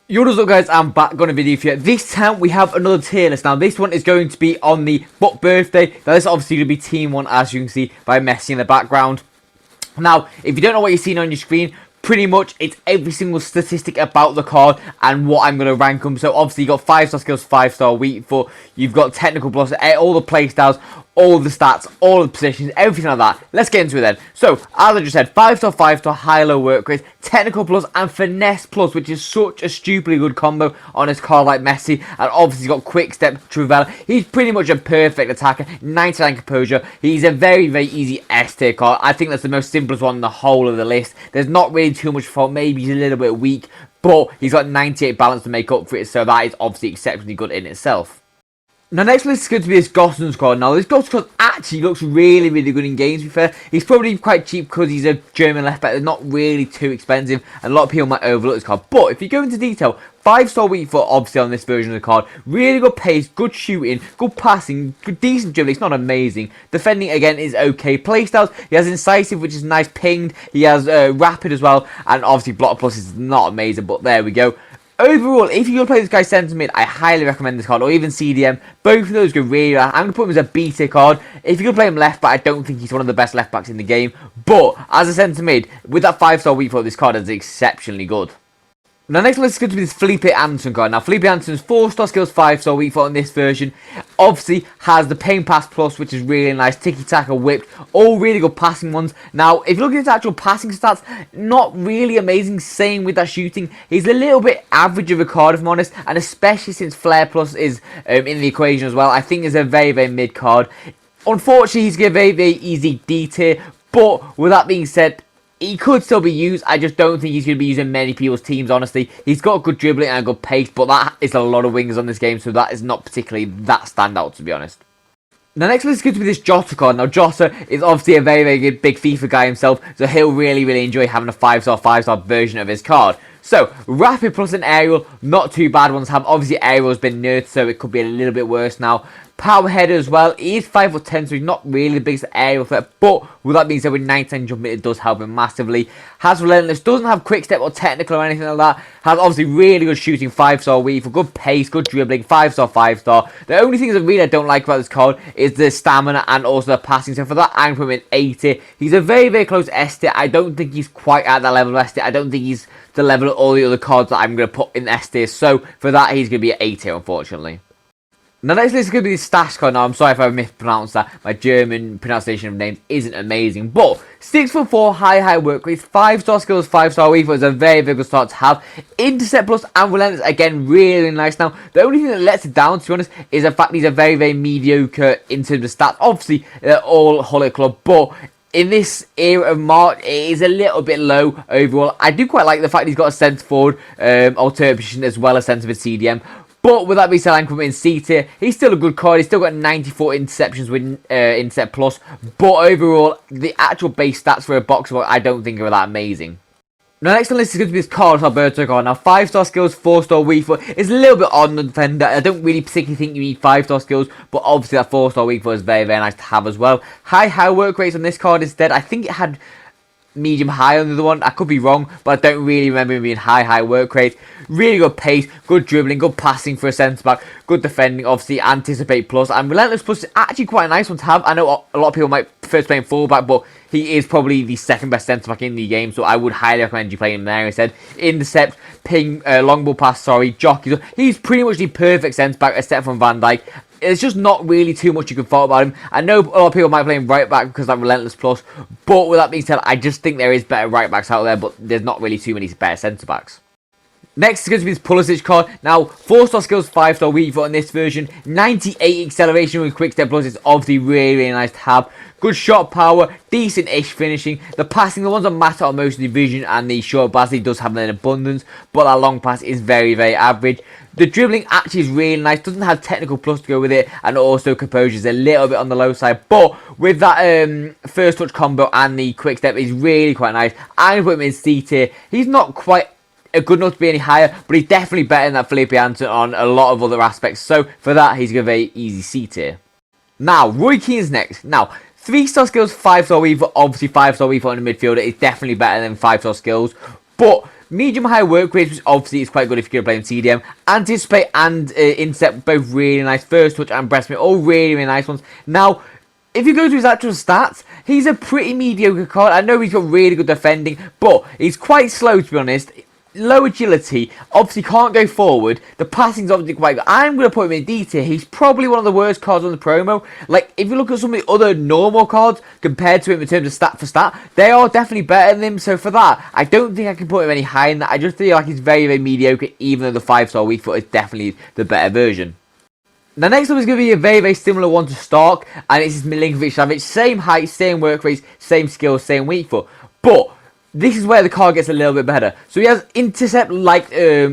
Yo, what's up guys, I'm back on a video for you. This time we have another tier list. Now this one is going to be on the But birthday. Now this is obviously going to be Team 1, as you can see by Messi in the background. Now, if you don't know what you're seeing on your screen, pretty much it's every single statistic about the card and what I'm going to rank them. So obviously you've got 5-star skills, 5-star weak foot, you've got technical plus, all the play styles, all the stats, all the positions, everything like that. Let's get into it then. So, as I just said, 5-star, 5-star, high-low work rate, technical plus, and finesse plus, which is such a stupidly good combo on his card like Messi. And obviously, he's got quick step, Trivella. He's pretty much a perfect attacker, 99 composure. He's a very, very easy S tier card. I think that's the most simplest one in the whole of the list. There's not really too much fault. Maybe he's a little bit weak, but he's got 98 balance to make up for it, so that is obviously exceptionally good in itself. Now, next list is going to be this JSzonda card. Now, this JSzonda card actually looks really, really good in games, to be fair. He's probably quite cheap because he's a German left back. They're not really too expensive, and a lot of people might overlook this card. But if you go into detail, 5-star weak foot, obviously, on this version of the card. Really good pace, good shooting, good passing, good, decent dribbling. It's not amazing. Defending, again, is okay. Playstyles, he has incisive, which is nice, pinged. He has rapid as well, and obviously, block plus is not amazing, but there we go. Overall, if you're going to play this guy centre mid, I highly recommend this card, or even CDM. Both of those go really well. I'm going to put him as a B tier card. If you're going to play him left back, I don't think he's one of the best left backs in the game. But, as a centre mid, with that 5-star weak foot, this card is exceptionally good. Now, next list is going to be this Felipe Anderson card. Now, Felipe Anderson's 4-star skills, 5-star weak foot in this version. Obviously, has the ping pass plus, which is really nice. Tiki-taka, whipped, all really good passing ones. Now, if you look at his actual passing stats, not really amazing. Same with that shooting. He's a little bit average of a card, if I'm honest. And especially since Flair plus is in the equation as well, I think is a very, very mid card. Unfortunately, he's a very, very easy D tier. But, with that being said, he could still be used. I just don't think he's going to be used in many people's teams, honestly. He's got good dribbling and a good pace, but that is a lot of wingers on this game, so that is not particularly that standout, to be honest. Now, next is going to be this Jota card. Now, Jota is obviously a very, very good big FIFA guy himself, so he'll really, really enjoy having a 5-star version of his card. So, rapid plus and aerial, not too bad ones have. Obviously, aerial's been nerfed, so it could be a little bit worse now. Power header as well. He is 5'10", so he's not really the biggest aerial threat. But with that being said, with 99 jumping, it does help him massively. Has relentless, doesn't have quick step or technical or anything like that. Has obviously really good shooting, 5-star weave, for good pace, good dribbling, 5-star, 5-star. The only things that really I don't like about this card is the stamina and also the passing. So for that, I'm putting him in 80. He's a very, very close S tier. I don't think he's quite at that level of S tier. I don't think he's the level of all the other cards that I'm going to put in S tier. So for that, he's going to be at A tier, unfortunately. Now, next list is going to be the Stash card. Now, I'm sorry if I mispronounced that. My German pronunciation of names isn't amazing. But 6'4", high work rate, 5-star skills, 5-star weave is a very, very good start to have. Intercept plus and relentless, again, really nice. Now, the only thing that lets it down, to be honest, is the fact he's a very, very mediocre in terms of stats. Obviously, they're all Hollow Club, but in this era of March, it is a little bit low overall. I do quite like the fact he's got a centre forward alternate position as well as centre mid CDM. But with that being said, I'm coming in C tier. He's still a good card. He's still got 94 interceptions with intercept plus. But overall, the actual base stats for a boxer, I don't think are that amazing. Now, next on the list is going to be this Carlos Alberto card. Now, 5-star skills, 4-star weak foot. It's a little bit odd on the defender. I don't really particularly think you need 5-star skills, but obviously that 4-star weak foot is very, very nice to have as well. High work rates on this card instead. I think it had medium high on the other one. I could be wrong, but I don't really remember him being high work rate. Really good pace, good dribbling, good passing for a centre back, good defending, obviously anticipate plus, and relentless plus is actually quite a nice one to have. I know a lot of people might prefer to play him fullback, but he is probably the second best centre back in the game, so I would highly recommend you playing him there instead. Intercept, ping, long ball pass, jockey. He's pretty much the perfect centre back except from Van Dijk. There's just not really too much you can fault about him. I know a lot of people might play him right back because of that relentless plus, but with that being said, I just think there is better right backs out there, but there's not really too many better centre backs. Next is going to be this Pulisic card. Now, 4-star skills, 5-star weak foot in this version. 98 acceleration with quick step plus is obviously really, really nice to have. Good shot power, decent-ish finishing. The passing, the ones that matter are mostly vision and the short pass. He does have an abundance, but that long pass is very, very average. The dribbling actually is really nice. Doesn't have technical plus to go with it, and also composure is a little bit on the low side. But with that first touch combo and the quick step, is really quite nice. I'm going to put him in C tier. He's not quite good enough to be any higher, but he's definitely better than that Felipe Anderson on a lot of other aspects. So for that, he's going to be easy C tier. Now, Roy Keane's next. Now, 3-star skills, 5-star weave, obviously 5-star weave on the midfielder is definitely better than 5-star skills. But medium high work rates, which obviously is quite good if you're going to play in CDM. Anticipate and intercept, both really nice. First touch and breast all really, really nice ones. Now, if you go to his actual stats, he's a pretty mediocre card. I know he's got really good defending, but he's quite slow, to be honest. Low agility, obviously can't go forward. The passing's obviously quite good. I'm going to put him in D tier. He's probably one of the worst cards on the promo. Like, if you look at some of the other normal cards compared to him in terms of stat for stat, they are definitely better than him. So for that, I don't think I can put him any higher than that. I just feel like he's very, very mediocre, even though the 5-star weak foot is definitely the better version. Now, next up is going to be a very, very similar one to Stark, and it's Milinkovic-Savic. Same height, same work rates, same skills, same weak foot. But this is where the card gets a little bit better. So he has intercept like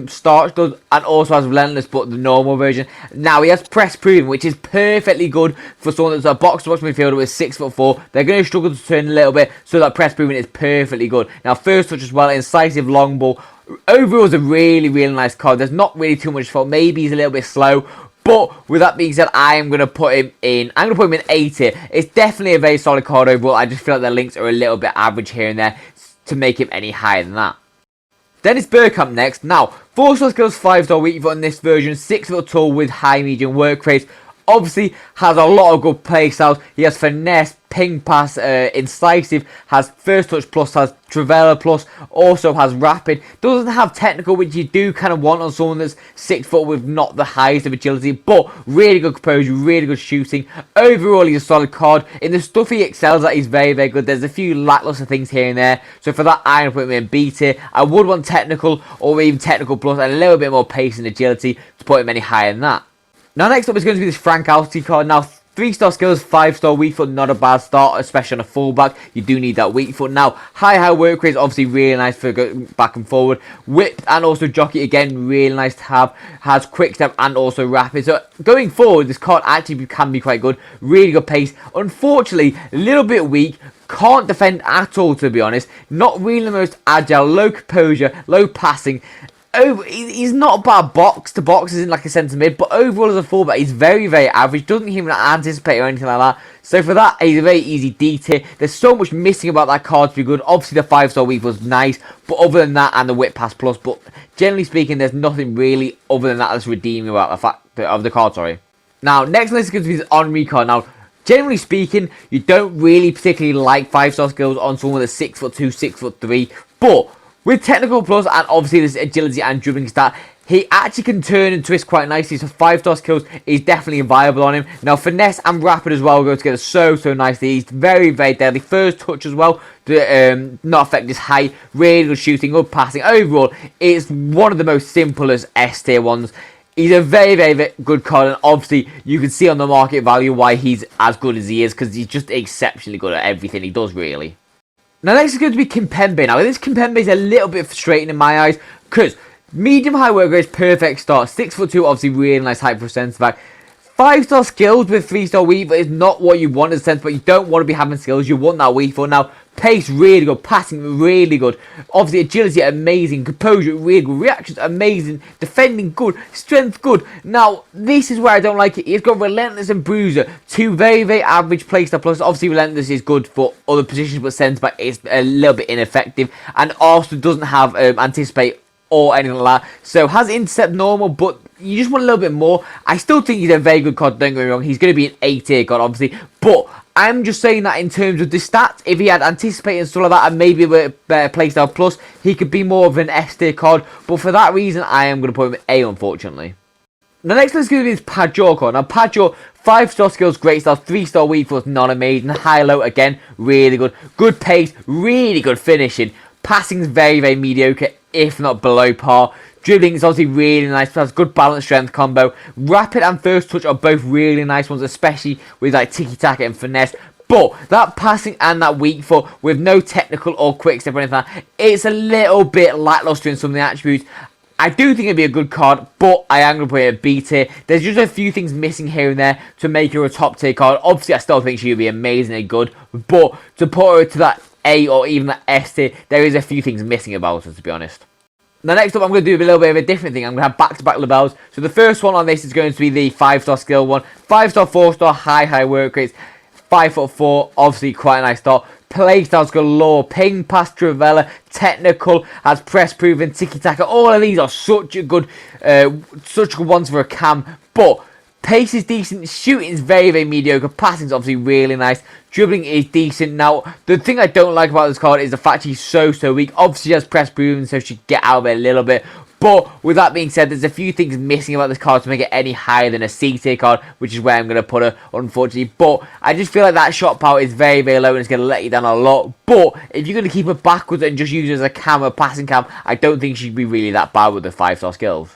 Stark does, and also has relentless, but the normal version. Now he has press proven, which is perfectly good for someone that's a box-to-box midfielder with 6'4". They're going to struggle to turn a little bit, so that press proven is perfectly good. Now first touch as well, incisive long ball. Overall, is a really, really nice card. There's not really too much fault. Maybe he's a little bit slow. But with that being said, I am going to put him in. I'm going to put him in A tier. It's definitely a very solid card overall. I just feel like the links are a little bit average here and there to make him any higher than that. Then it's Bergkamp next. Now, 4-star skills, 5-star weak foot in this version. 6 foot tall with high medium work rates. Obviously has a lot of good play styles. He has finesse, ping pass, incisive, has first touch plus, has Trivela plus, also has rapid. Doesn't have technical, which you do kind of want on someone that's 6 foot with not the highest of agility, but really good composure, really good shooting. Overall, he's a solid card. In the stuff he excels at, he's very, very good. There's a few lackluster things here and there, so for that, I'm going to put him in B tier. I would want technical or even technical plus and a little bit more pace and agility to put him any higher than that. Now, next up is going to be this Frankowski card. Now, 3-star skills, 5-star weak foot, not a bad start, especially on a fullback. You do need that weak foot. Now, high work rate, obviously really nice for going back and forward. Whip and also jockey, again, really nice to have. Has quick step and also rapid. So, going forward, this card actually can be quite good. Really good pace. Unfortunately, a little bit weak. Can't defend at all, to be honest. Not really the most agile. Low composure, low passing. Oh, he's not a bad box to box, isn't like a centre mid, but overall as a fullback, he's very, very average. Doesn't even anticipate or anything like that. So for that, he's a very easy D tier. There's so much missing about that card to be good. Obviously, the 5-star weak was nice, but other than that, and the whip pass plus, but generally speaking, there's nothing really other than that that's redeeming about the fact of the card. Sorry. Now, next on this is going to be this Henry card. Now, generally speaking, you don't really particularly like 5-star skills on someone that's 6'2", 6'3", but with technical plus and obviously this agility and dribbling stat, he actually can turn and twist quite nicely. So 5-star skills is definitely viable on him. Now finesse and rapid as well go together so nicely. He's very, very deadly. First touch as well, not affect his height. Really good shooting, good passing. Overall, it's one of the most simplest S tier ones. He's a very, very good card, and obviously you can see on the market value why he's as good as he is, because he's just exceptionally good at everything he does, really. Now next is going to be Kimpembe. Now this Kimpembe is a little bit frustrating in my eyes because medium high work rate is perfect start. 6'2", obviously really nice height for a centre back. 5-star skills with 3-star weak foot is not what you want as a centre back. You don't want to be having skills. You want that weak foot. Now pace really good, passing really good. Obviously agility amazing, composure really good, reactions amazing, defending good, strength good. Now this is where I don't like it. He's got relentless and bruiser, two very, very average playstyle plus. Obviously relentless is good for other positions, but centre back is a little bit ineffective, and also doesn't have anticipate or anything like that. So has intercept normal, but you just want a little bit more. I still think he's a very good card, don't get me wrong. He's going to be an A tier card, obviously, but I'm just saying that in terms of the stats, if he had anticipate and stuff like that, and maybe a better playstyle plus, he could be more of an S tier card. But for that reason, I am going to put him in A, unfortunately. The next one is going to be this Pajor card. Now, Pajor, 5-star skills, great style, 3-star weak foot, not amazing. High-low, again, really good. Good pace, really good finishing. Passing is very, very mediocre, if not below par. Dribbling is obviously really nice, has good balance strength combo. Rapid and first touch are both really nice ones, especially with like tiki-taka and finesse. But that passing and that weak foot with no technical or quick step or anything like that, it's a little bit lackluster in some of the attributes. I do think it'd be a good card, but I am going to put it at B tier. There's just a few things missing here and there to make her a top tier card. Obviously, I still think she would be amazingly good, but to put her to that A or even that S tier, there is a few things missing about her, to be honest. Now next up, I'm going to do a little bit of a different thing. I'm going to have back-to-back labels. So the first one on this is going to be the 5-star skill one. 5-star, 4-star, high work rates. 5'4", obviously quite a nice start. playstyles galore. Ping, pass, Travella, technical, has press proven, tiki-taka. All of these are such good ones for a cam. But pace is decent, shooting is very, very mediocre, passing is obviously really nice, dribbling is decent. Now, the thing I don't like about this card is the fact she's so weak. Obviously, she has press proven, so she get out of it a little bit. But with that being said, there's a few things missing about this card to make it any higher than a C tier card, which is where I'm going to put her, unfortunately. But I just feel like that shot power is very, very low and it's going to let you down a lot. But if you're going to keep her backwards and just use her as a cam, a passing cam, I don't think she'd be really that bad with the 5-star skills.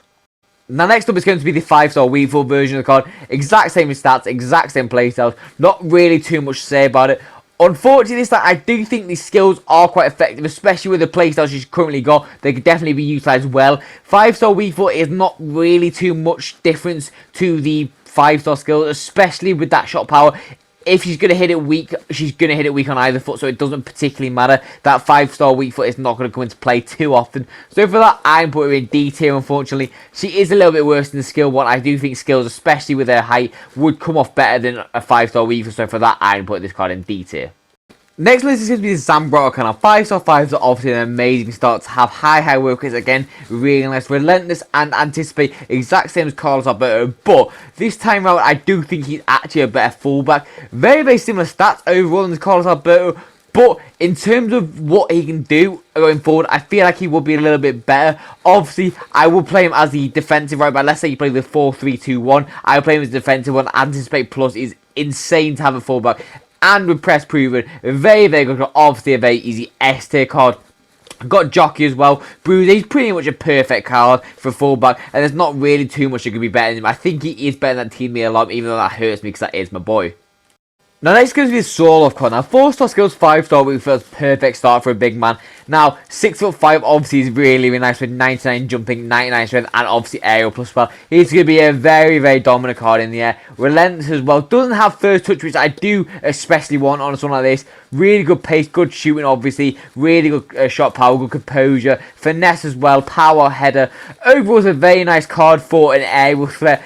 Now next up is going to be the 5-star Weevil version of the card. Exact same stats, exact same playstyles. Not really too much to say about it. Unfortunately, this time I do think these skills are quite effective, especially with the playstyles she's currently got. They could definitely be utilised well. 5-star Weevil is not really too much difference to the 5-star skills, especially with that shot power. If she's going to hit it weak, she's going to hit it weak on either foot, so it doesn't particularly matter. That 5-star weak foot is not going to come into play too often. So for that, I'm putting her in D tier, unfortunately. She is a little bit worse than the skill one. I do think skills, especially with her height, would come off better than a 5-star weak foot. So for that, I'm putting this card in D tier. Next list is going to be the Zambrotta kind of 5-star 5s are obviously an amazing start to have high work rates again, really nice, relentless and anticipate, exact same as Carlos Alberto, but this time around I do think he's actually a better fullback. Very similar stats overall than Carlos Alberto, but in terms of what he can do going forward, I feel like he would be a little bit better. Obviously, I will play him as the defensive right back. Let's say you play the 4-3-2-1, I will play him as the defensive one. Anticipate plus is insane to have a fullback. And with press proven, very good. Obviously, a very easy S tier card. Got Jockey as well. Bruiser, he's pretty much a perfect card for fullback, and there's not really too much that could be better than him. I think he is better than Team Me Alarm, even though that hurts me because that is my boy. Now next goes to be the Sorloth card. Now 4-star skills, 5-star with first perfect start for a big man. Now 6'5" obviously is really nice with 99 jumping, 99 strength, and obviously aerial plus well. He's going to be a very dominant card in the air. Relentless as well. Doesn't have first touch, which I do especially want on someone like this. Really good pace, good shooting obviously. Really good shot power, good composure. Finesse as well, power header. Overall it's a very nice card for an aerial threat.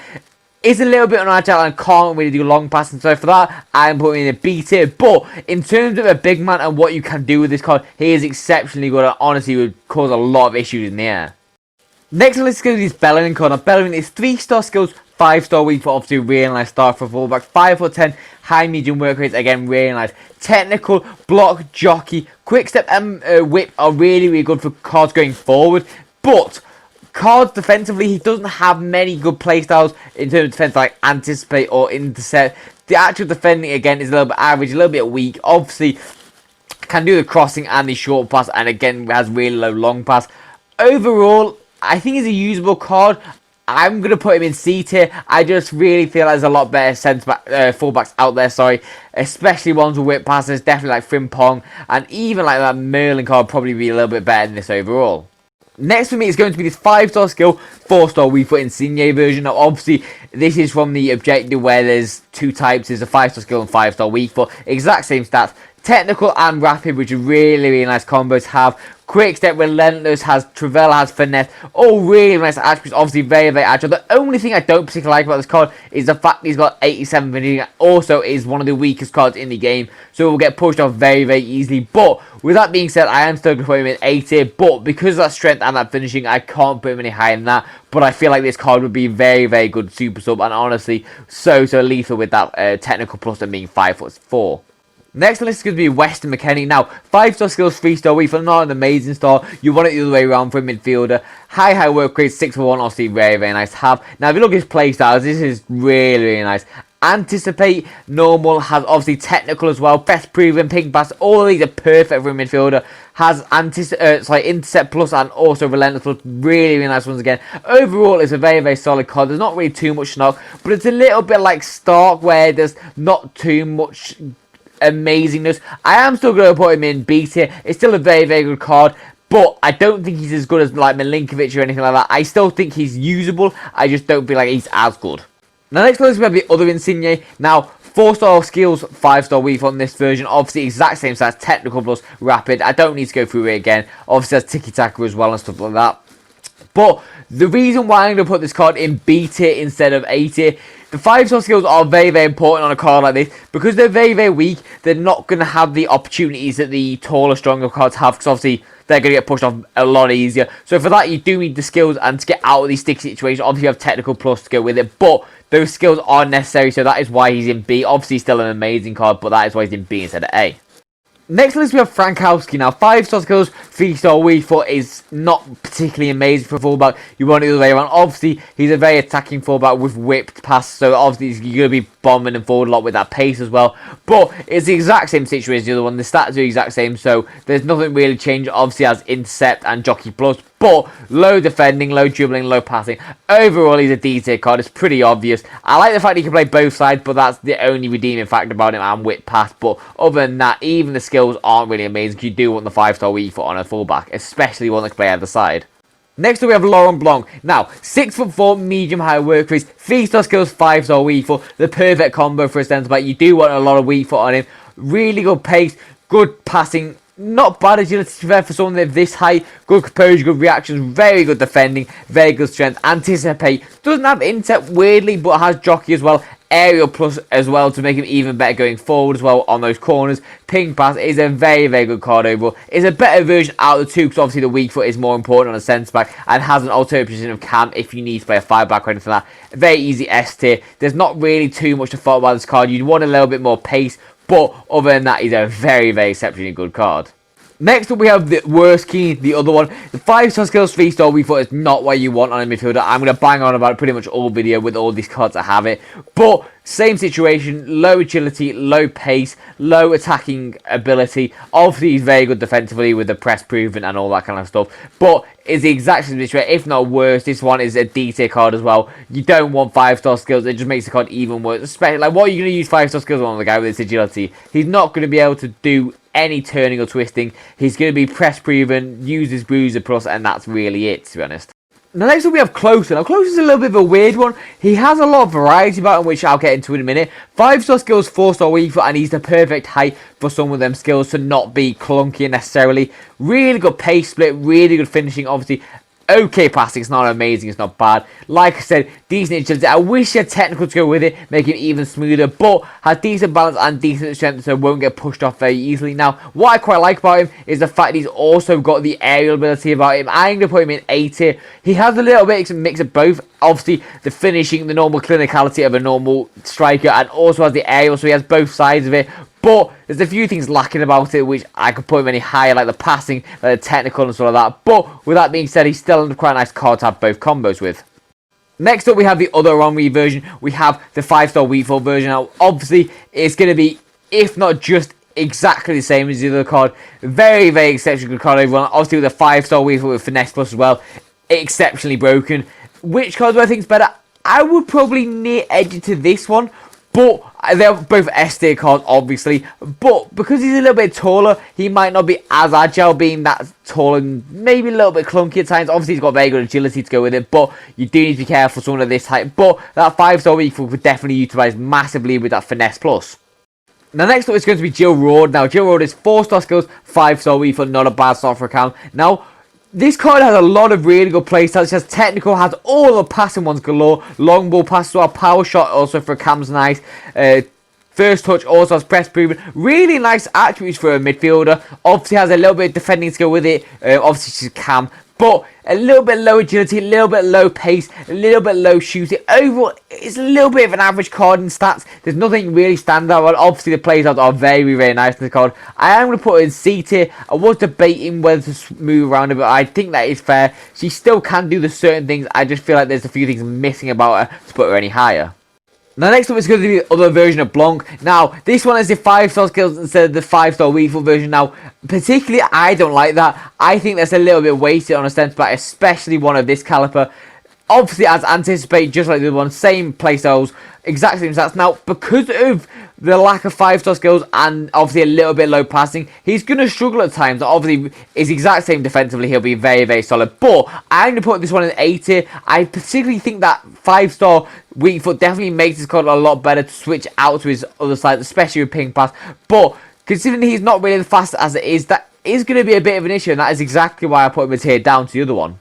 It's a little bit unagile and can't really do long passing, so for that, I'm putting in a B tier. But in terms of a big man and what you can do with this card, he is exceptionally good and honestly would cause a lot of issues in the air. Next on the list is going to be this Bellerin card. Now Bellerin is 3-star skills, 5-star weak for obviously really nice start for fullback. 5'10", high medium work rates, again really nice. Technical, block, jockey, quick step and whip are really good for cards going forward. But cards defensively, he doesn't have many good playstyles in terms of defense like anticipate or intercept. The actual defending again is a little bit average, a little bit weak. Obviously can do the crossing and the short pass, and again has really low long pass. Overall, I think he's a usable card. I'm going to put him in C tier. I just really feel like there's a lot better fullbacks out there, especially ones with whip passes, definitely like Frimpong, and even like that Merlin card probably be a little bit better than this overall. Next for me is going to be this 5-star skill, 4-star weak foot Insigne version. Now obviously this is from the objective where there's two types. There's a 5-star skill and 5-star weak foot. Exact same stats. Technical and rapid, which are really nice combos to have. Quick step, relentless, has Travella, has finesse. All really nice attributes. Obviously very agile. The only thing I don't particularly like about this card is the fact he's got 87 finishing. Also is one of the weakest cards in the game, so it will get pushed off very easily. But with that being said, I am still going to put him in A tier. But because of that strength and that finishing, I can't put him any higher than that. But I feel like this card would be very good super sub, and honestly so lethal with that technical plus and being 5'4". Next on the list is going to be Weston McKennie. Now, 5-star skills, 3-star weak foot, not an amazing start. You want it the other way around for a midfielder. High work rate, 6'1", obviously very nice to have. Now, if you look at his play styles, this is really nice. Anticipate, normal, has obviously technical as well. Best proven, ping pass, all of these are perfect for a midfielder. Has intercept plus and also relentless plus, really nice ones again. Overall, it's a very solid card. There's not really too much knock, but it's a little bit like Stark where there's not too much amazingness. I am still going to put him in B tier. It's still a very good card, but I don't think he's as good as like Milinkovic or anything like that. I still think he's usable. I just don't feel like he's as good. Now next let's grab the other Insigne. Now 4-star skills, 5-star weak on this version. Obviously exact same size, technical plus rapid. I don't need to go through it again. Obviously has tiki-taka as well and stuff like that. But the reason why I'm going to put this card in B tier instead of A tier, the 5-star skills are very, very important on a card like this. Because they're very, very weak, they're not going to have the opportunities that the taller, stronger cards have. Because obviously, they're going to get pushed off a lot easier. So for that, you do need the skills and to get out of these sticky situations. Obviously, you have technical plus to go with it. But those skills are necessary. So that is why he's in B. Obviously, still an amazing card. But that is why he's in B instead of A. Next on the list we have Frankowski. Now 5-star skills, 3-star weak foot is not particularly amazing for a fullback. You want it the other way around. Obviously, he's a very attacking fullback with whipped pass, so obviously you're going to be bombing and forward a lot with that pace as well. But it's the exact same situation as the other one. The stats are the exact same, so there's nothing really changed. Obviously, has intercept and jockey plus, but low defending, low dribbling, low passing. Overall, he's a D-tier card. It's pretty obvious. I like the fact he can play both sides, but that's the only redeeming factor about him, and whip pass. But other than that, even the skills aren't really amazing. You do want the 5-star weak foot on a fullback, especially one that can play either side. Next up we have Laurent Blanc. Now, 6'4", medium high work rate, 3-star skills, 5-star weak foot. The perfect combo for a centre back. You do want a lot of weak foot on him. Really good pace, good passing. Not bad agility for someone that's this high. Good composure, good reactions, very good defending, very good strength. Anticipate. Doesn't have intercept weirdly, but has jockey as well. Aerial plus as well to make him even better going forward as well on those corners. Ping pass is a very, very good card overall. It's a better version out of the two because obviously the weak foot is more important on a centre back and has an alternate position of cam if you need to play a 5-back or anything like that. Very easy S tier. There's not really too much to fault about this card. You'd want a little bit more pace, but other than that, he's a very, very exceptionally good card. Next up, we have the worst key, the other one. The 5-star skills, 3-star weak foot is not what you want on a midfielder. I'm going to bang on about it pretty much all video with all these cards that have it. But same situation, low agility, low pace, low attacking ability. Obviously, he's very good defensively with the press proven and all that kind of stuff. But it's the exact same situation, if not worse. This one is a D-tier card as well. You don't want 5-star skills. It just makes the card even worse. Especially, like, what are you going to use 5-star skills on the guy with this agility? He's not going to be able to do any turning or twisting. He's going to be press proven, use his bruiser plus, and that's really it, to be honest. Now next up we have Closer. Now Closer's a little bit of a weird one. He has a lot of variety about him, which I'll get into in a minute. 5-star skills, 4-star weak foot, and he's the perfect height for some of them skills to not be clunky necessarily. Really good pace split, really good finishing, obviously. Okay passing, it's not amazing, it's not bad. Like I said, decent agility. I wish he had technical to go with it, make it even smoother, but has decent balance and decent strength, so won't get pushed off very easily. Now, what I quite like about him is the fact he's also got the aerial ability about him. I'm going to put him in A tier. He has a little bit of a mix of both. Obviously, the finishing, the normal clinicality of a normal striker, and also has the aerial, so he has both sides of it. But there's a few things lacking about it, which I could put him any higher, like the passing, like the technical and stuff like that. But with that being said, he's still quite a nice card to have both combos with. Next up, we have the other Henry version. We have the 5-star weak foot version. Now, obviously, it's going to be, if not just exactly the same as the other card. Very, very exceptionally good card overall. Obviously, with a 5-star weak foot with finesse plus as well. Exceptionally broken. Which card do I think is better? I would probably near edge it to this one. But they're both S-tier cards, obviously. But because he's a little bit taller, he might not be as agile, being that tall and maybe a little bit clunky at times. Obviously, he's got very good agility to go with it, but you do need to be careful someone of this height. But that 5-star weak foot could definitely utilise massively with that finesse plus. Now, next up is going to be Jill Roord. Now, Jill Roord is 4-star skills, 5-star weak foot, not a bad start for a cam. Now, this card has a lot of really good playstats. It has technical, has all the passing ones galore. Long ball pass as well. Power shot also for cam's nice. First touch also has press proven. Really nice attributes for a midfielder. Obviously has a little bit of defending skill with it. Obviously she's cam. But a little bit low agility, a little bit low pace, a little bit low shooting. Overall, it's a little bit of an average card in stats. There's nothing really stand out. Obviously, the playstats are very, very nice in the card. I am going to put it in C tier. I was debating whether to move around it, but I think that is fair. She still can do the certain things. I just feel like there's a few things missing about her to put her any higher. Now, next up is going to be the other version of Blanc. Now, this one has the 5-star skills instead of the 5-star weak foot version. Now, particularly, I don't like that. I think that's a little bit wasted on a centre back, especially one of this caliber. Obviously, as anticipated, just like the other one, same playstyles, exact same stats. Now, because of the lack of 5-star skills and obviously a little bit low passing, he's going to struggle at times. Obviously, it's exact same defensively. He'll be very, very solid. But I'm going to put this one in A tier. I particularly think that 5-star weak foot definitely makes this card a lot better to switch out to his other side, especially with ping pass. But considering he's not really fast as it is, that is going to be a bit of an issue, and that is exactly why I put him a tier down to the other one.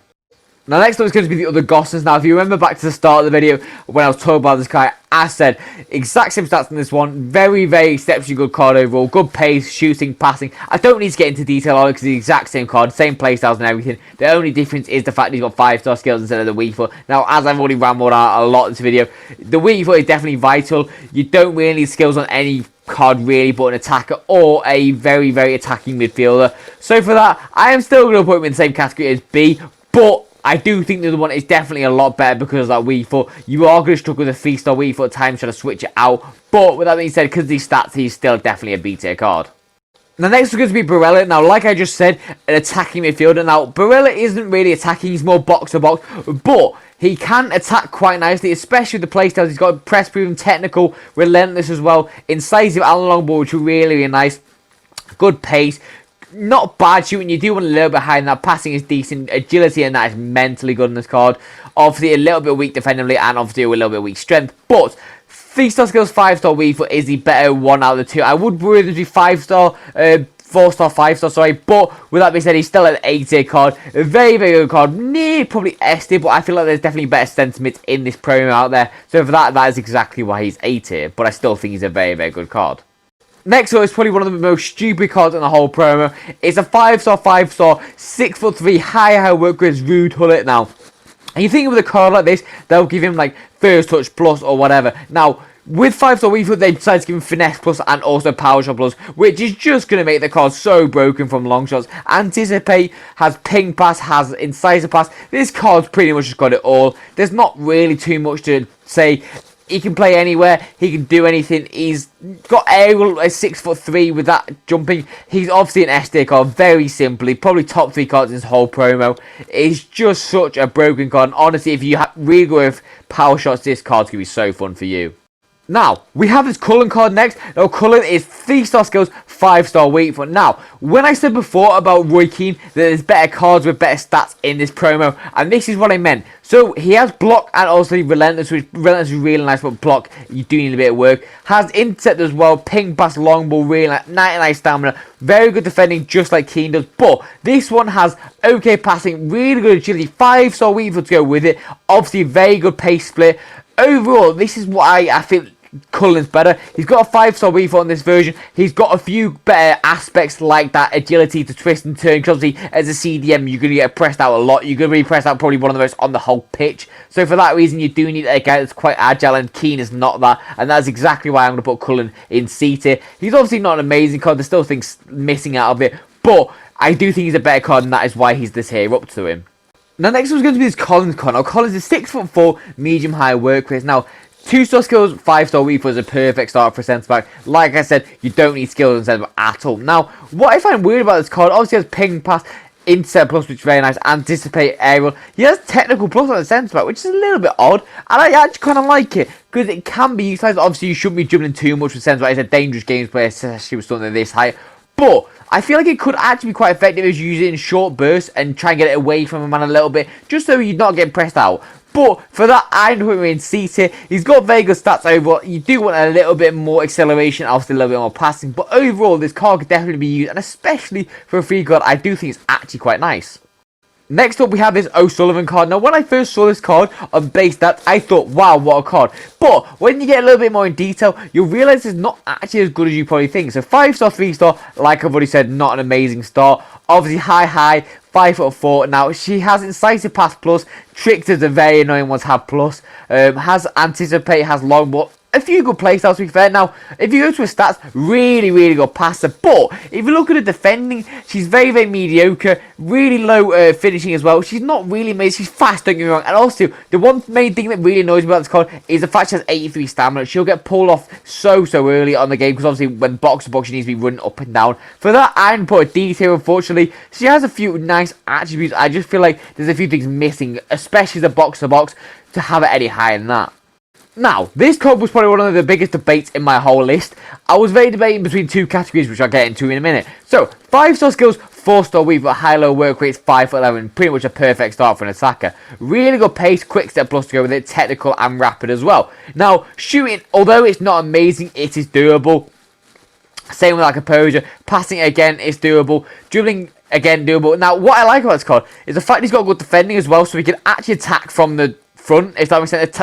Now, next up is going to be the other Gossens. Now, if you remember back to the start of the video when I was talking about this guy, I said exact same stats in this one. Very, very exceptionally good card overall. Good pace, shooting, passing. I don't need to get into detail on it because it's the exact same card, same playstyles and everything. The only difference is the fact he's got 5-star skills instead of the weak foot. Now, as I've already rambled out a lot in this video, the weak foot is definitely vital. You don't really need skills on any card really but an attacker or a very, very attacking midfielder. So for that, I am still going to put him in the same category as B, but I do think the other one is definitely a lot better because of that weak foot. You are going to struggle with a 3-star weak foot at times trying to switch it out. But with that being said, because of these stats, he's still definitely a B tier card. Now, next is going to be Barella. Now, like I just said, an attacking midfielder. Now, Barella isn't really attacking. He's more box-to-box. But he can attack quite nicely, especially with the playstyles. He's got press-proven, technical, relentless as well. Incisive and long ball, which are really, really nice. Good pace. Not bad shooting, you do want a little bit higher than that. Passing is decent, agility and that is mentally good in this card. Obviously a little bit weak defensively and obviously a little bit weak strength. But 3-star skills, 5-star weak foot is the better one out of the two. I would worry them to be 5-star, 4-star, 5-star, sorry. But with that being said, he's still an A tier card. A very, very good card. Near probably S tier, but I feel like there's definitely better sentiment in this promo out there. So for that, that is exactly why he's A tier. But I still think he's a very, very good card. Next up is probably one of the most stupid cards in the whole promo. It's a 5-star, 6'3", high work rate, Rude Hullet. Now, and you think with a card like this, they'll give him like first touch plus or whatever. Now, with 5-star weak foot, they decide to give him finesse plus and also power shot plus, which is just going to make the card so broken from long shots. Anticipate, has ping pass, has incisive pass. This card's pretty much just got it all. There's not really too much to say. He can play anywhere. He can do anything. He's got aerial at 6'3" with that jumping. He's obviously an S tier card. Very simply, probably top 3 cards in this whole promo. It's just such a broken card. And honestly, if you really go with power shots, this card's gonna be so fun for you. Now, we have this Cullen card next. Now, Cullen is 3-star skills, 5-star weak foot. Now, when I said before about Roy Keane, that there's better cards with better stats in this promo, and this is what I meant. So, he has block and also relentless, which relentless is really nice, but block, you do need a bit of work. Has intercept as well, ping pass, long ball, really nice, 99 stamina, very good defending, just like Keane does. But, this one has okay passing, really good agility, 5-star weak foot to go with it. Obviously, very good pace split. Overall, this is why I feel Cullen's better. He's got a 5-star weak foot on this version. He's got a few better aspects like that agility to twist and turn. Because obviously, as a CDM, you're going to get pressed out a lot. You're going to be pressed out probably one of the most on the whole pitch. So for that reason, you do need a guy that's quite agile, and Keane is not that. And that's exactly why I'm going to put Cullen in C tier. He's obviously not an amazing card. There's still things missing out of it. But I do think he's a better card, and that is why he's this here up to him. Now, next one's going to be this Collins card. Now, Collins is 6'4", medium-high work rate. Now, 2-star skills, 5-star weak foot is a perfect start for a centre-back. Like I said, you don't need skills in centre-back at all. Now, what I find weird about this card, obviously has ping pass, intercept plus, which is very nice, anticipate aerial. He has technical plus on the centre-back, which is a little bit odd, and I actually kind of like it, because it can be utilised. Obviously, you shouldn't be dribbling too much with centre-back. It's a dangerous game player, especially with something this height. But I feel like it could actually be quite effective if you use it in short bursts and try and get it away from a man a little bit, just so you're not getting pressed out. But for that, I'm putting him in C tier. He's got very good stats overall. You do want a little bit more acceleration, obviously a little bit more passing. But overall, this card could definitely be used, and especially for a free card, I do think it's actually quite nice. Next up, we have this O'Sullivan card. Now, when I first saw this card on base stats, I thought, wow, what a card. But when you get a little bit more in detail, you'll realise it's not actually as good as you probably think. So 5-star, 3-star, like I've already said, not an amazing start. Obviously, high, 5'4". Now, she has incisive pass plus. Tricks is a very annoying one to have plus. Has anticipate, has long ball. A few good playstyles, to be fair. Now, if you go to her stats, really, really good passer. But if you look at her defending, she's very, very mediocre. Really low finishing as well. She's not really amazing. She's fast, don't get me wrong. And also, the one main thing that really annoys me about this card is the fact she has 83 stamina. She'll get pulled off so early on the game, because obviously when box to box, she needs to be running up and down. For that, I'm put a D tier, unfortunately. She has a few nice attributes. I just feel like there's a few things missing, especially the box to box, to have it any higher than that. Now, this card was probably one of the biggest debates in my whole list. I was very debating between two categories, which I'll get into in a minute. So, 5-star skills, 4-star weave, but high-low work rates, 5'11", pretty much a perfect start for an attacker. Really good pace, quick step plus to go with it, technical and rapid as well. Now, shooting, although it's not amazing, it is doable. Same with like a composure. Passing again is doable. Dribbling again, doable. Now, what I like about this card is the fact he's got good defending as well, so he can actually attack from the front, if that makes sense.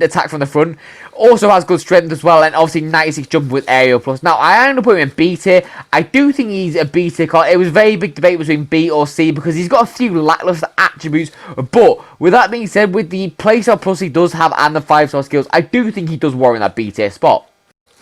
Attack from the front. Also has good strength as well, and obviously 96 jump with aerial plus. Now, I am going to put him in B tier. I do think he's a B tier card. It was a very big debate between B or C because he's got a few lackluster attributes. But with that being said, with the playstyle plus he does have and the 5-star skills, I do think he does warrant that B tier spot.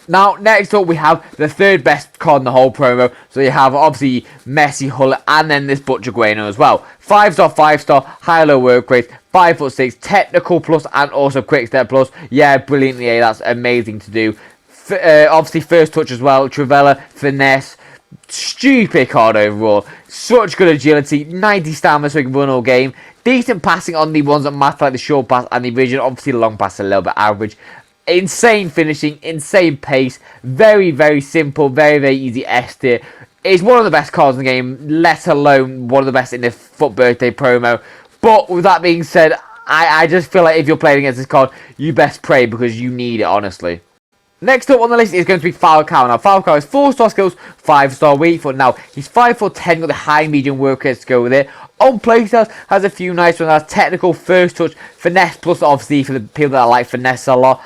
Now, next up, we have the third best card in the whole promo. So you have, obviously, Messi, Hull, and then this Butcher Gueno as well. 5-star, 5-star, high-low work rate, 5'6", technical plus, and also quick step plus. Yeah, brilliantly, yeah, that's amazing to do. Obviously, first touch as well. Travella, finesse. Stupid card overall. Such good agility. 90 stamina so he can run all game. Decent passing on the ones that matter, like the short pass and the vision. Obviously, the long pass is a little bit average. Insane finishing, insane pace, very, very simple, very, very easy S tier. It's one of the best cards in the game, let alone one of the best in the FUT Birthday promo. But with that being said, I just feel like if you're playing against this card, you best pray because you need it, honestly. Next up on the list is going to be Falcao. Now, Falcao is 4-star skills, 5-star weak foot. Now, he's 5'10", got the high medium work rate to go with it. On playstyles, has a few nice ones. Has technical, first touch, finesse plus, obviously, for the people that like finesse a lot.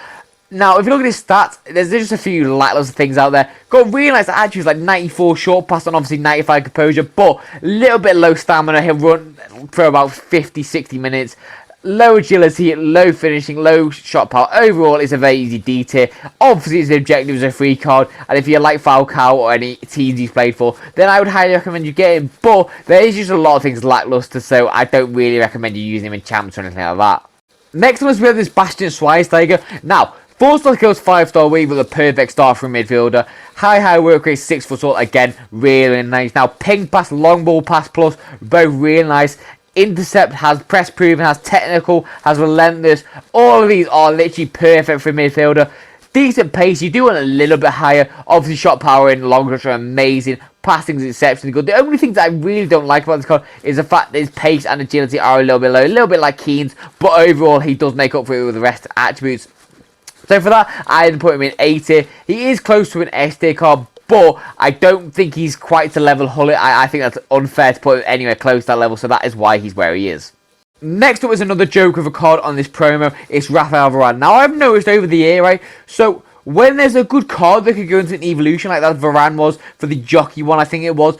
Now, if you look at his stats, there's just a few lackluster things out there. Got really nice attributes like 94 short pass and obviously 95 composure, but a little bit low stamina. He'll run for about 50-60 minutes. Low agility, low finishing, low shot power. Overall, it's a very easy D tier. Obviously, his objective is a free card, and if you like Falcao or any teams he's played for, then I would highly recommend you get him. But there is just a lot of things lackluster, so I don't really recommend you using him in champs or anything like that. Next one is we have this Bastian Schweinsteiger. Now, 4-star skills, 5-star weak with a perfect start from midfielder. High work rate, 6 foot tall. Again, really nice. Now, ping pass, long ball pass plus, both really nice. Intercept, has press proven, has technical, has relentless. All of these are literally perfect for midfielder. Decent pace, you do want a little bit higher. Obviously, shot power in long rush are amazing. Passing is exceptionally good. The only thing that I really don't like about this card is the fact that his pace and agility are a little bit low. A little bit like Keane's, but overall, he does make up for it with the rest of the attributes. So for that, I'd put him in A tier. He is close to an S tier card, but I don't think he's quite to level Hull. I think that's unfair to put him anywhere close to that level, so that is why he's where he is. Next up is another joke of a card on this promo. It's Rafael Varane. Now, I've noticed over the year, right, so when there's a good card that could go into an evolution, like that Varane was for the Jockey one, I think it was,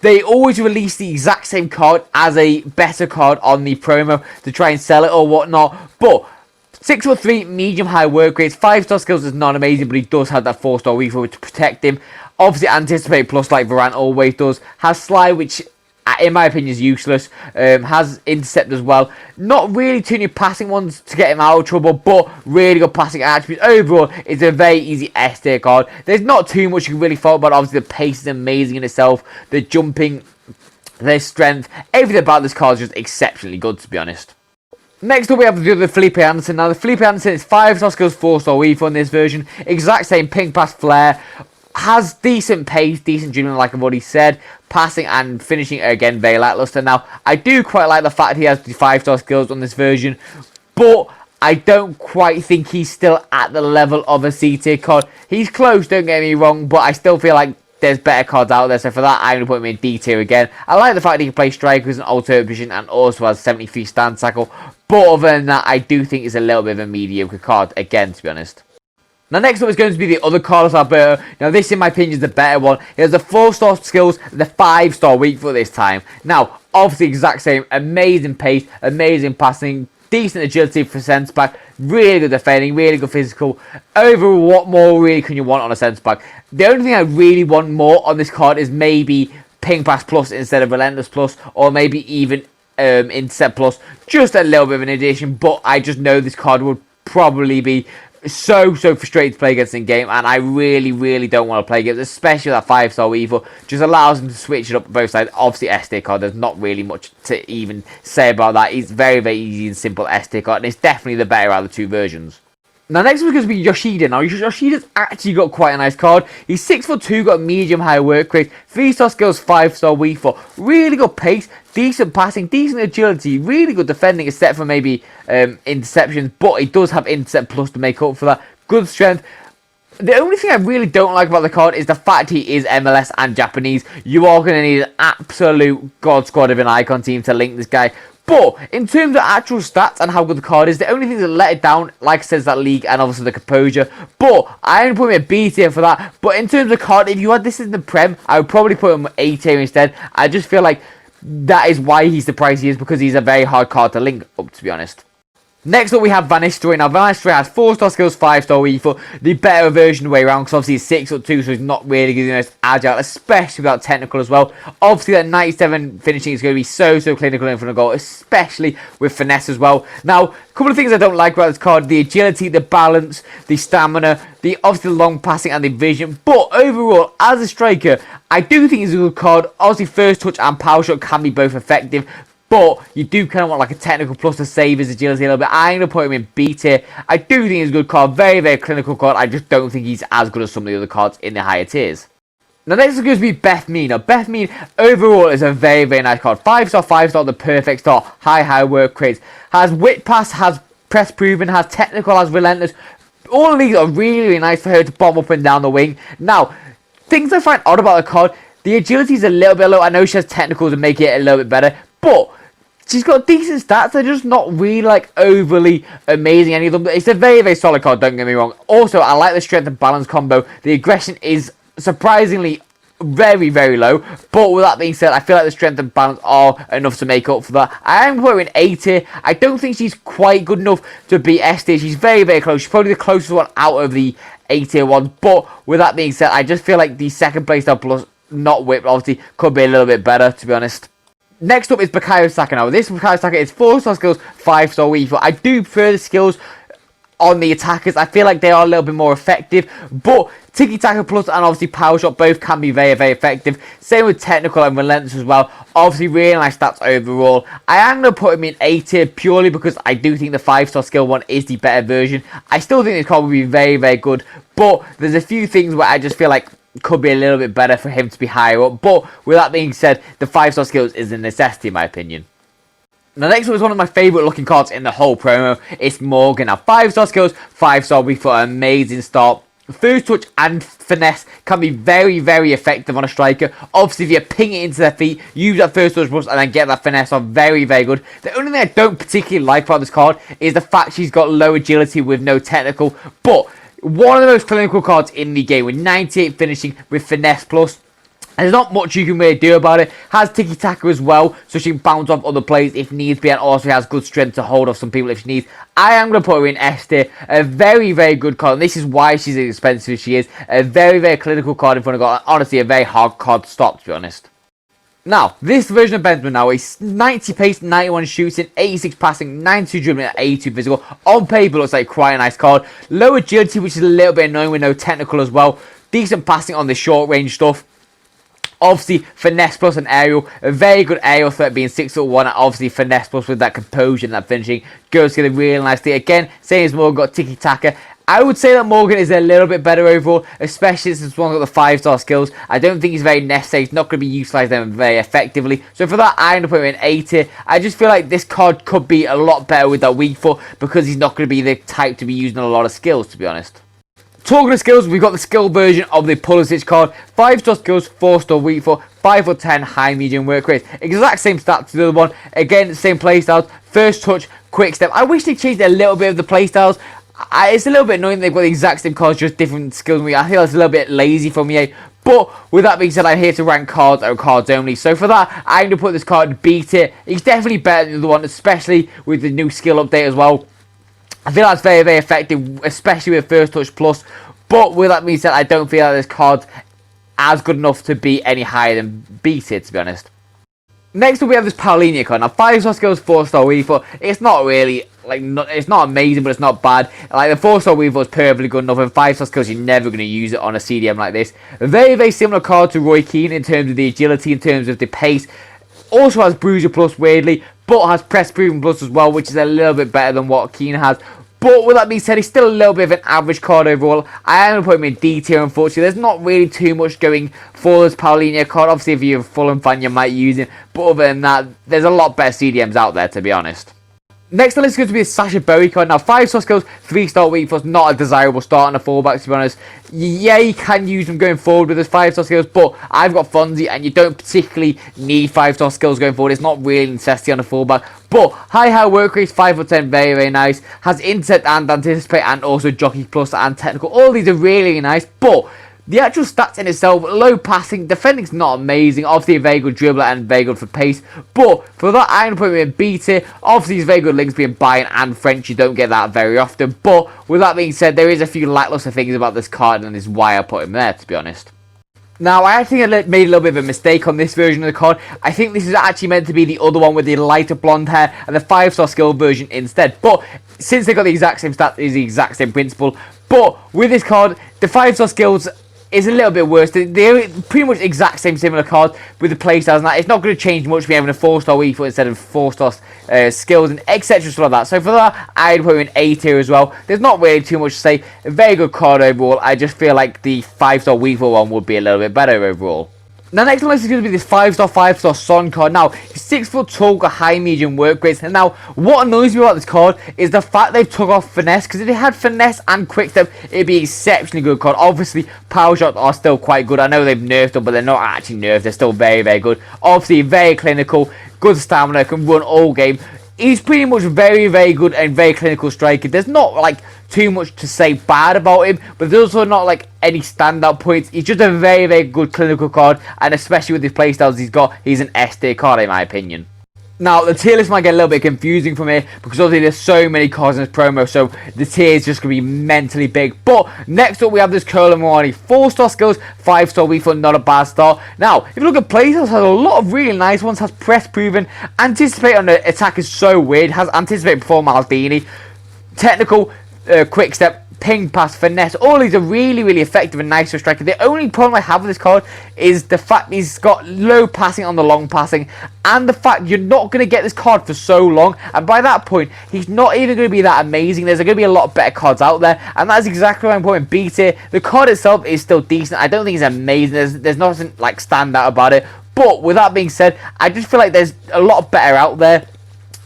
they always release the exact same card as a better card on the promo to try and sell it or whatnot, but 6'3", medium high work rates, 5-star skills is not amazing, but he does have that 4-star weak foot to protect him. Obviously, anticipate plus like Varane always does. Has slide, which in my opinion is useless. Has intercept as well. Not really too many passing ones to get him out of trouble, but really good passing attributes. Overall, it's a very easy S tier card. There's not too much you can really fault about. Obviously, the pace is amazing in itself. The jumping, their strength, everything about this card is just exceptionally good, to be honest. Next up, we have the other Felipe Anderson. Now, the Felipe Anderson is 5-star skills, 4-star weak on this version. Exact same ping pass flair. Has decent pace, decent dribbling, like I've already said. Passing and finishing, again, very lackluster. Now, I do quite like the fact he has the 5-star skills on this version, but I don't quite think he's still at the level of a C tier card. He's close, don't get me wrong, but I still feel like there's better cards out there, so for that, I'm going to put him in D tier again. I like the fact that he can play striker as an alternate position and also has 73 stand tackle, but other than that, I do think it's a little bit of a mediocre card, again, to be honest. Now, next up is going to be the other Carlos Alberto. Now, this, in my opinion, is the better one. He has the 4-star skills, the 5-star weak foot this time. Now, obviously, exact same. Amazing pace, amazing passing, decent agility for centre-back, really good defending, really good physical. Overall, what more really can you want on a centre-back? The only thing I really want more on this card is maybe ping pass plus instead of relentless plus, or maybe even intercept plus. Just a little bit of an addition, but I just know this card would probably be so frustrating to play against in game, and I really don't want to play against, especially that 5-star weaver. Just allows him to switch it up both sides. Obviously, S tier card, there's not really much to even say about that. It's very easy and simple S tier card, and it's definitely the better out of the two versions. Now, next one's going to be Yoshida. Now, Yoshida's actually got quite a nice card. He's 6'2", got medium high work rate, 3-star skills, 5-star weak foot. Really good pace, decent passing, decent agility, really good defending, except for maybe interceptions. But he does have intercept plus to make up for that. Good strength. The only thing I really don't like about the card is the fact he is MLS and Japanese. You are going to need an absolute god squad of an icon team to link this guy. But in terms of actual stats and how good the card is, the only thing that let it down, like I said, is that league and obviously the composure. But I only put him a B tier for that. But in terms of card, if you had this in the Prem, I would probably put him A tier instead. I just feel like that is why he's the price he is, because he's a very hard card to link up, to be honest. Next up, we have Van Nistelrooy. Now, Van Nistelrooy has 4-star skills, 5-star weak foot. The better version of the way around, because obviously he's 6'2", so he's not really the most agile, especially without technical as well. Obviously, that 97 finishing is going to be so clinical in front of goal, especially with finesse as well. Now, a couple of things I don't like about this card: the agility, the balance, the stamina, obviously the long passing and the vision. But overall, as a striker, I do think it's a good card. Obviously, first touch and power shot can be both effective, but you do kind of want like a technical plus to save his agility a little bit. I'm going to put him in B tier. I do think he's a good card. Very clinical card. I just don't think he's as good as some of the other cards in the higher tiers. Now next is going to be Beth Mead. Now Beth Mead overall is a very nice card. 5-star, 5-star, the perfect star. High work rates. Has whip pass, has press proven, has technical, has relentless. All of these are really nice for her to bomb up and down the wing. Now, things I find odd about the card, the agility is a little bit low. I know she has technicals to make it a little bit better, but she's got decent stats. They're just not really like overly amazing, any of them. It's a very solid card, don't get me wrong. Also, I like the strength and balance combo. The aggression is surprisingly very low. But with that being said, I feel like the strength and balance are enough to make up for that. I am putting her in A tier. I don't think she's quite good enough to be S tier. She's very close. She's probably the closest one out of the A tier ones. But with that being said, I just feel like the second playstyle plus, not whip, obviously, could be a little bit better, to be honest. Next up is Bukayo Saka. Now, this Bukayo Saka is 4-star skills, 5-star weak foot. I do prefer the skills on the attackers. I feel like they are a little bit more effective, but Tiki-Taka Plus and obviously Power Shot both can be very effective. Same with Technical and Relentless as well. Obviously, really nice stats overall. I am going to put him in A tier purely because I do think the 5-star skill one is the better version. I still think this card will be very good, but there's a few things where I just feel like could be a little bit better for him to be higher up. But with that being said, the 5-star skills is a necessity in my opinion. Now next up is one of my favourite looking cards in the whole promo. It's Morgan. Now 5-star skills, 5-star weak foot, amazing start. First touch and finesse can be very effective on a striker. Obviously, if you ping it into their feet, use that first touch plus and then get that finesse off, very good. The only thing I don't particularly like about this card is the fact she's got low agility with no technical. But one of the most clinical cards in the game with 98 finishing with finesse plus. There's not much you can really do about it. Has tiki-taka as well, so she can bounce off other players if needs be, and also has good strength to hold off some people if she needs. I am going to put her in S tier. A very good card, and this is why she's as expensive as she is. A very clinical card in front of goal. Honestly, a very hard card to stop, to be honest. Now, this version of Benzema now is 90 pace, 91 shooting, 86 passing, 92 dribbling, and 82 physical. On paper, looks like quite a nice card. Low agility, which is a little bit annoying with no technical as well. Decent passing on the short range stuff. Obviously, finesse plus and aerial. A very good aerial threat being 6'1", and obviously finesse plus with that composure and that finishing. Goes together really nicely. Again, same as Morgan, got tiki-taka. I would say that Morgan is a little bit better overall, especially since one got the 5-star skills. I don't think he's very necessary. He's not going to be utilised them very effectively. So for that, I'm going to put him in A tier. I just feel like this card could be a lot better with that weak foot because he's not going to be the type to be using a lot of skills, to be honest. Talking of skills, we've got the skill version of the Pulisic card. 5-star skills, 4-star weak foot, 5'10", high medium work rate. Exact same stats to the other one. Again, same playstyles. First touch, quick step. I wish they changed a little bit of the playstyles. It's a little bit annoying they've got the exact same cards, just different skills. I feel it's a little bit lazy from EA. But with that being said, I'm here to rank cards or cards only. So for that, I'm going to put this card in B tier. He's definitely better than the other one, especially with the new skill update as well. I feel that's very effective, especially with First Touch Plus. But with that being said, I don't feel like this card's as good enough to be any higher than B tier, to be honest. Next up, we have this Paulinho card. Now, 5-star skills, 4-star weak foot. It's not really, it's not amazing, but it's not bad. Like, the 4-star weak foot is perfectly good enough, and 5-star skills, you're never going to use it on a CDM like this. A very similar card to Roy Keane in terms of the agility, in terms of the pace. Also has Bruiser Plus, weirdly, but has Press Proven Plus as well, which is a little bit better than what Keane has. But with that being said, he's still a little bit of an average card overall. I am going to put him in D tier, unfortunately. There's not really too much going for this Paulinho card. Obviously, if you're a Fulham fan, you might use him. But other than that, there's a lot better CDMs out there, to be honest. Next on the list is going to be a Sasha Bowie card. Now, 5-star skills, 3-star weak foot, not a desirable start on the fullback, to be honest. Yeah, you can use them going forward with those 5-star skills, but I've got Fonzie, and you don't particularly need 5-star skills going forward. It's not really necessity on the fullback. But high work rate, 5'10", very nice. Has intercept and anticipate, and also jockey plus and technical. All these are really nice, but the actual stats in itself, low passing, defending's not amazing. Obviously a very good dribbler and very good for pace. But for that, I'm going to put him in B tier. Obviously he's very good links being Bayern and French. You don't get that very often. But with that being said, there is a few lackluster things about this card, and this is why I put him there, to be honest. Now, I think I made a little bit of a mistake on this version of the card. I think this is actually meant to be the other one with the lighter blonde hair and the 5-star skill version instead. But since they got the exact same stats, it's the exact same principle. But with this card, the 5-star skills is a little bit worse. They're pretty much exact same similar cards with the playstyles and that. It's not going to change much. We're having a 4-star weak foot instead of 4-star skills and etc. stuff like that. So for that, I'd put him in A tier as well. There's not really too much to say. A very good card overall. I just feel like the 5-star weak foot one would be a little bit better overall. Now, next on the list is going to be this 5-star Son card. Now, he's 6 foot tall, got high, medium work rates. And now, what annoys me about this card is the fact they've took off finesse. Because if they had finesse and quick step, it'd be an exceptionally good card. Obviously, power shots are still quite good. I know they've nerfed them, but they're not actually nerfed. They're still very good. Obviously, very clinical, good stamina, can run all game. He's pretty much very good and very clinical striker. There's not like too much to say bad about him, but there's also not like any standout points. He's just a very good clinical card, and especially with the playstyles he's got, he's an S tier card in my opinion. Now, the tier list might get a little bit confusing for me because obviously there's so many cards in this promo, so the tier is just going to be mentally big. But next up, we have this Curler Moani. 4-star skills, 5-star weak foot, not a bad start. Now, if you look at playstyles, has a lot of really nice ones. Has press proven, anticipate on the attack is so weird. Has anticipate before Maldini, technical, quick step, ping pass, finesse. All these are really effective and nice for striker. The only problem I have with this card is the fact he's got low passing on the long passing, and the fact you're not going to get this card for so long, and by that point he's not even going to be that amazing. There's going to be a lot better cards out there, and that's exactly why I'm putting B tier. The card itself is still decent. I don't think it's amazing. There's nothing like stand out about it, but with that being said, I just feel like there's a lot better out there.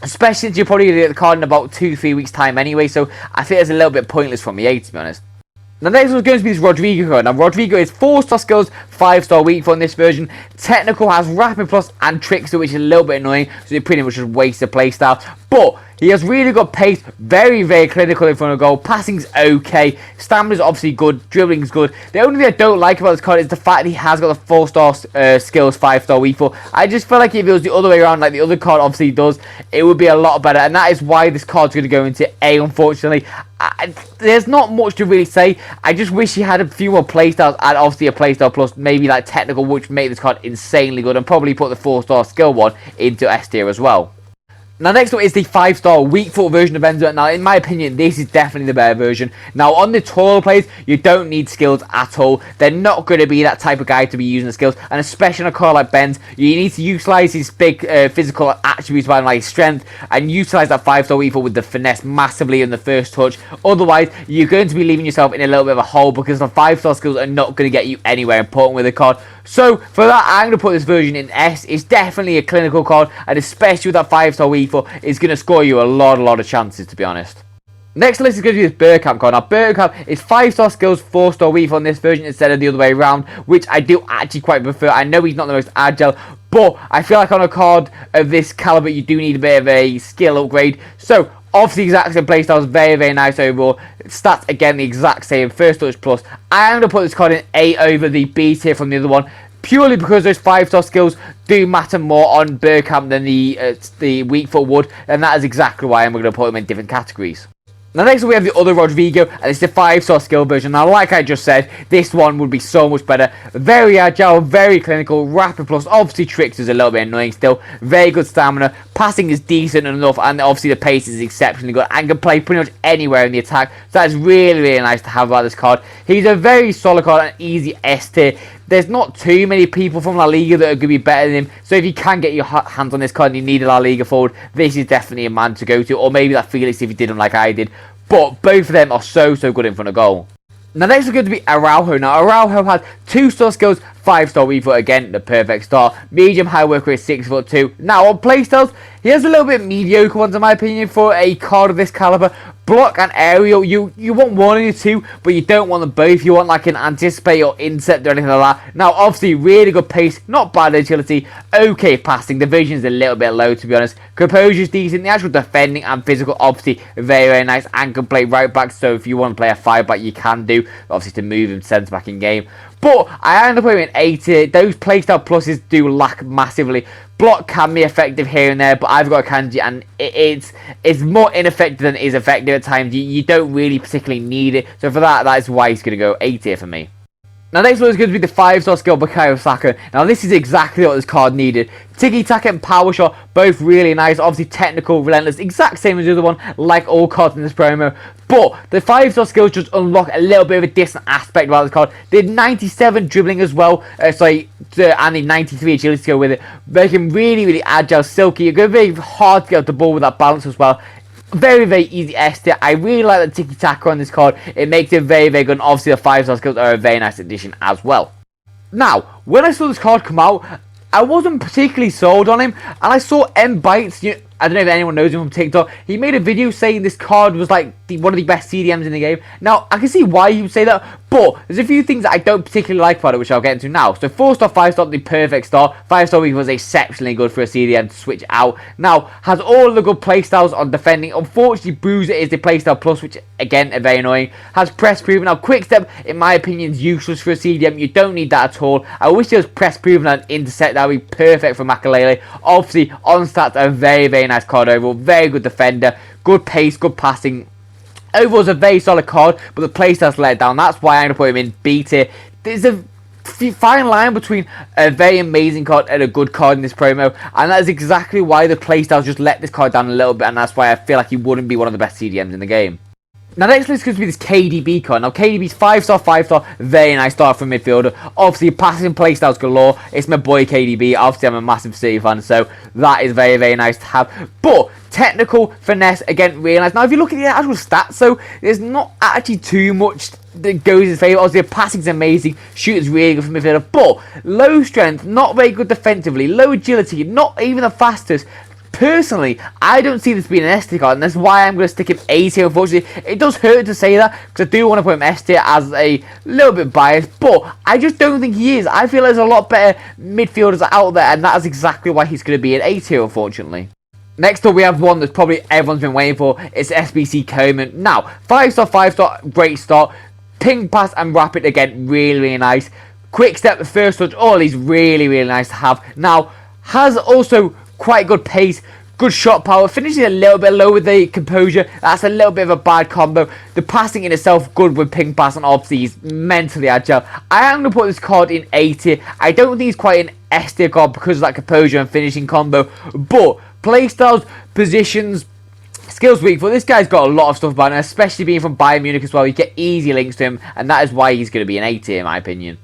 Especially since you're probably going to get the card in about 2-3 weeks time anyway, so I think it's a little bit pointless from the A, to be honest. Now, next one's going to be this Rodrigo card. Now, Rodrigo is 4-star skills, 5-star weak foot in this version. Technical, has rapid plus and trickster, which is a little bit annoying, so it pretty much just wastes the playstyle. But he has really good pace, very clinical in front of goal. Passing's okay, stamina's obviously good, dribbling's good. The only thing I don't like about this card is the fact that he has got the 4-star skills, 5-star weak foot. I just feel like if it was the other way around, like the other card obviously does, it would be a lot better, and that is why this card's going to go into A, unfortunately. There's not much to really say. I just wish he had a few more playstyles, and obviously a playstyle plus, maybe like technical, which make this card insanely good, and probably put the 4-star skill one into S tier as well. Now, next up is the 5-star weak foot version of Enzo. Now, in my opinion, this is definitely the better version. Now, on the taller players, you don't need skills at all. They're not going to be that type of guy to be using the skills. And especially on a card like Ben's, you need to utilize his big physical attributes by like strength and utilize that 5-star weak foot with the finesse massively in the first touch. Otherwise, you're going to be leaving yourself in a little bit of a hole because the 5-star skills are not going to get you anywhere important with the card. So, for that, I'm going to put this version in S. It's definitely a clinical card, and especially with that 5-star weak foot, it's going to score you a lot of chances, to be honest. Next list is going to be this Bergkamp card. Now, Bergkamp is 5-star skills, 4-star weak foot on this version instead of the other way around, which I do actually quite prefer. I know he's not the most agile, but I feel like on a card of this caliber, you do need a bit of a skill upgrade. So, obviously, exact same playstyle, very nice overall. Stats, again, the exact same. First touch plus. I am going to put this card in A over the B tier from the other one, purely because those 5-star skills do matter more on Bergkamp than the weak foot would, and that is exactly why I'm going to put them in different categories. Now, next up, we have the other Rodrigo, and it's the 5-star skill version. Now, like I just said, this one would be so much better. Very agile, very clinical, rapid plus. Obviously, tricks is a little bit annoying still. Very good stamina. Passing is decent enough, and obviously the pace is exceptionally good and can play pretty much anywhere in the attack. So that's really nice to have about this card. He's a very solid card and easy S tier. There's not too many people from La Liga that are going to be better than him. So if you can get your hands on this card and you need a La Liga forward, this is definitely a man to go to. Or maybe that Felix if you did him like I did. But both of them are so good in front of goal. Now, next is going to be Araujo. Now, Araujo has 2-star skills, 5-star weak foot, again, the perfect start. Medium high work rate, 6'2". Now, on playstyles, he has a little bit mediocre ones, in my opinion, for a card of this caliber. Block and aerial, you want one of the two, but you don't want them both. You want like an anticipate or intercept or anything like that. Now, obviously, really good pace, not bad agility, okay passing. The vision's a little bit low, to be honest. Composure's decent. The actual defending and physical, obviously, very, very nice. And can play right back, so if you want to play a 5-back, you can do. Obviously, to move him centre back in game. But I end up putting him in 80. Those playstyle pluses do lack massively. Block can be effective here and there, but I've got a kanji, and it's more ineffective than it is effective at times. You don't really particularly need it. So for that is why he's going to go 80 for me. Now, next one is going to be the 5-star skill Bukayo Saka. Now, this is exactly what this card needed. Tiki-taka and power shot, both really nice. Obviously, technical, relentless, exact same as the other one, like all cards in this promo. But the 5-star skills just unlock a little bit of a different aspect about this card. They did 97 dribbling as well, and the 93 agility skill with it. Making really, really agile, silky. You're going to be very hard to get up the ball with that balance as well. Very, very easy S tier. I really like the tiki-taka on this card. It makes it very, very good. And obviously, the 5-star skills are a very nice addition as well. Now, when I saw this card come out, I wasn't particularly sold on him. And I saw M Bites, I don't know if anyone knows him from TikTok. He made a video saying this card was like one of the best CDMs in the game. Now, I can see why you would say that, but there's a few things that I don't particularly like about it, which I'll get into now. So 4-star, 5-star, the perfect start. 5-star week was exceptionally good for a CDM to switch out. Now, has all the good playstyles on defending. Unfortunately, Bruiser is the playstyle plus, which again, are very annoying. Has press proven. Now, quick step, in my opinion, is useless for a CDM. You don't need that at all. I wish there was press proven and intercept. That would be perfect for Makalele. Obviously, on stats, a very, very nice card overall. Very good defender. Good pace, good passing. Overall, it's a very solid card, but the playstyle's let down. That's why I'm going to put him in B tier. There's a fine line between a very amazing card and a good card in this promo, and that is exactly why the playstyles just let this card down a little bit, and that's why I feel like he wouldn't be one of the best CDMs in the game. Now, next list comes to be this KDB card. Now, KDB's 5-star, 5-star, very nice start from midfielder. Obviously, passing playstyles galore. It's my boy KDB. Obviously, I'm a massive City fan, so that is very, very nice to have. But technical, finesse, again, really nice. Now, if you look at the actual stats, so there's not actually too much that goes in his favour. Obviously, the passing's amazing. Shooting's really good from midfielder. But low strength, not very good defensively. Low agility, not even the fastest. Personally, I don't see this being an S tier card, and that's why I'm going to stick him A tier. Unfortunately, it does hurt to say that, because I do want to put him S tier as a little bit biased, but I just don't think he is. I feel there's a lot better midfielders out there, and that is exactly why he's going to be an A tier, unfortunately. Next up, we have one that's probably everyone's been waiting for. It's SBC Coleman. Now, 5-star, 5-star, great start. Ping, pass, and rapid, again, really, really nice. Quick step, the first touch, all these really, really nice to have. Now, has also quite good pace, good shot power, finishing a little bit low with the composure. That's a little bit of a bad combo. The passing in itself good with ping pass, and obviously he's mentally agile. I am going to put this card in A tier. I don't think he's quite an S tier card because of that composure and finishing combo, but playstyles, positions, skills weak for this guy's got a lot of stuff about him, especially being from Bayern Munich as well. You get easy links to him, and that is why he's going to be an A tier in my opinion.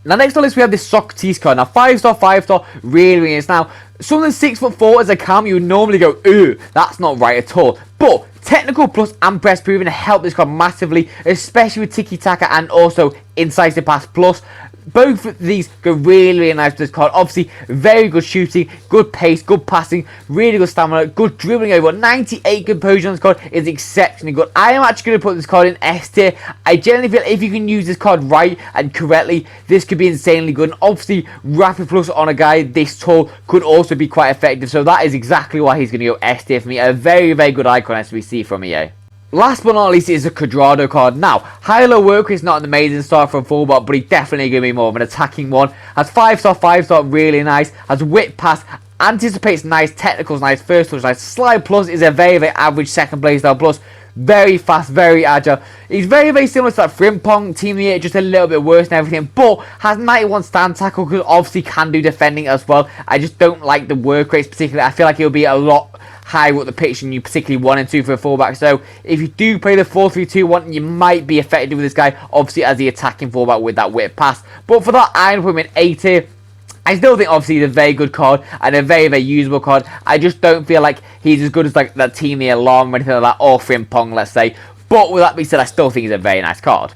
Now, next on the list, we have this Socrates card. Now, 5-star, 5-star, really, really is. Now, something 6'4" as a cam, you would normally go, ooh, that's not right at all. But technical plus and press proven help this card massively, especially with tiki-taka and also incisive pass plus. Both of these go really, really nice with this card. Obviously, very good shooting, good pace, good passing, really good stamina, good dribbling over. 98 composure on this card is exceptionally good. I am actually going to put this card in S tier. I generally feel if you can use this card right and correctly, this could be insanely good. And obviously, rapid plus on a guy this tall could also be quite effective. So that is exactly why he's going to go S tier for me. A very, very good icon SBC from EA. Last but not least is a Cuadrado card. Now, high-low work is not an amazing start for a fullback, but he's definitely going to be more of an attacking one. Has 5-star, 5-star, really nice. Has whip pass, anticipates nice, technicals nice, first touch nice. Slide plus is a very, very average second playstyle plus. Very fast, very agile. He's very, very similar to that Frimpong team here, just a little bit worse and everything. But has 91 stand tackle, because obviously can do defending as well. I just don't like the work rates particularly. I feel like he'll be a lot higher up the pitch than you particularly wanted to for a fullback. So if you do play the 4-3-2-1, you might be effective with this guy, obviously as the attacking fullback with that whip pass. But for that, I'm going to put him in A tier. I still think obviously he's a very good card and a very, very usable card. I just don't feel like he's as good as like that team here, Long or anything like that, or Frimpong, let's say. But with that being said, I still think he's a very nice card.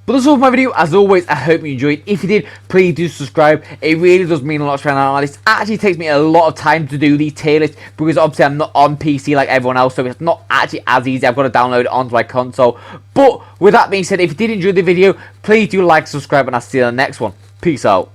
But that's all for my video. As always, I hope you enjoyed. If you did, please do subscribe. It really does mean a lot to my channel. It actually takes me a lot of time to do these tier lists because obviously I'm not on PC like everyone else, so it's not actually as easy. I've got to download it onto my console. But with that being said, if you did enjoy the video, please do like, subscribe, and I'll see you in the next one. Peace out.